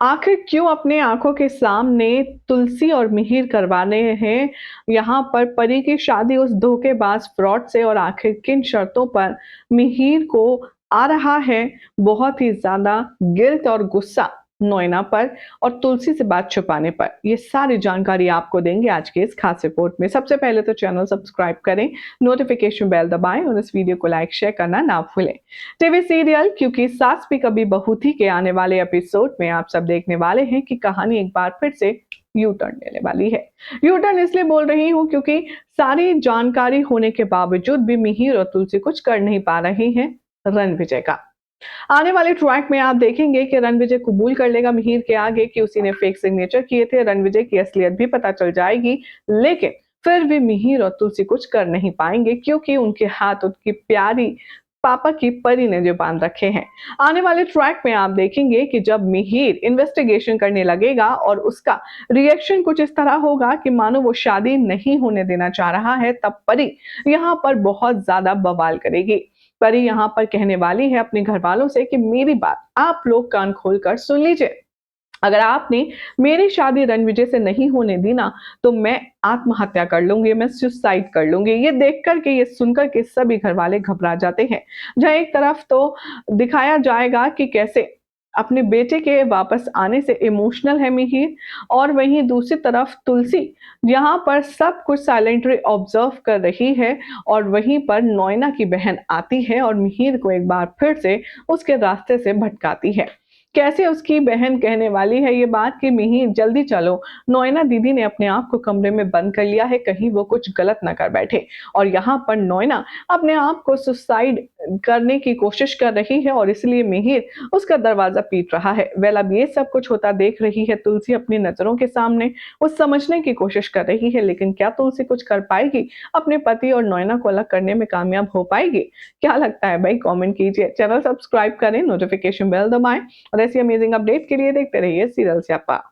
आखिर क्यों अपने आँखों के सामने तुलसी और मिहिर करवाने हैं? यहाँ पर परी की शादी उस धोखेबाज फ्रॉड से और आखिर किन शर्तों पर मिहिर को आ रहा है बहुत ही ज़्यादा गिल्ट और गुस्सा नोएना पर और तुलसी से बात छुपाने पर। ये सारी जानकारी आपको देंगे आज के इस खास रिपोर्ट में। सबसे पहले तो चैनल सब्सक्राइब करें, नोटिफ़िकेशन बेल दबाएँ और इस वीडियो को लाइक शेयर करना ना भूलें। टीवी सीरियल क्योंकि सास भी कभी बहू थी के आने वाले एपिसोड में आप सब देखने वाले हैं कि कहानी एक बार फिर से यू टर्न लेने वाली है। यू टर्न इसलिए बोल रही हूँ क्योंकि सारी जानकारी होने के बावजूद भी मिहिर और तुलसी कुछ कर नहीं पा रहे हैं रणविजय का। आने वाले ट्रैक में आप देखेंगे कि रणविजय कबूल कर लेगा मिहिर के आगे कि उसी ने फेक सिग्नेचर किए थे। रणविजय की असलियत भी पता चल जाएगी, लेकिन फिर भी मिहिर और तुलसी कुछ कर नहीं पाएंगे क्योंकि उनके हाथ उनकी प्यारी पापा की परी ने जो बांध रखे हैं। आने वाले ट्रैक में आप देखेंगे कि जब मिहिर इन्वेस्टिगेशन करने लगेगा और उसका रिएक्शन कुछ इस तरह होगा कि मानो वो शादी नहीं होने देना चाह रहा है, तब परी यहाँ पर बहुत ज्यादा बवाल करेगी। परी यहाँ पर कहने वाली है अपने घर वालों से कि मेरी बात आप लोग कान खोलकर सुन लीजिए। अगर आपने मेरी शादी रणविजय से नहीं होने दी ना, तो मैं आत्महत्या कर लूंगी, मैं सुसाइड कर लूंगी। ये देख कर के, ये सुनकर के सभी घर वाले घबरा जाते हैं। जहाँ एक तरफ तो दिखाया जाएगा कि कैसे अपने बेटे के वापस आने से इमोशनल है मिहिर, और वहीं दूसरी तरफ तुलसी यहाँ पर सब कुछ साइलेंटली ऑब्जर्व कर रही है, और वहीं पर नोएना की बहन आती है और मिहिर को एक बार फिर से उसके रास्ते से भटकाती है। कैसे उसकी बहन कहने वाली है ये बात कि मिहिर जल्दी चलो, नोएना दीदी ने अपने आप को कमरे में बंद कर लिया है, कहीं वो कुछ गलत ना कर बैठे। और यहाँ पर नोएना अपने आप को सुसाइड करने की कोशिश कर रही है और इसलिए मिहिर उसका दरवाजा पीट रहा है। वेल अब ये सब कुछ होता देख रही है तुलसी अपनी नजरों के सामने। वो समझने की कोशिश कर रही है, लेकिन क्या तुलसी कुछ कर पाएगी? अपने पति और नोएना को अलग करने में कामयाब हो पाएगी? क्या लगता है भाई, कमेंट कीजिए। चैनल सब्सक्राइब करें, नोटिफिकेशन बेल दबाएं और ऐसी अमेजिंग अपडेट के लिए देखते रहिए सीरियल स्यापा।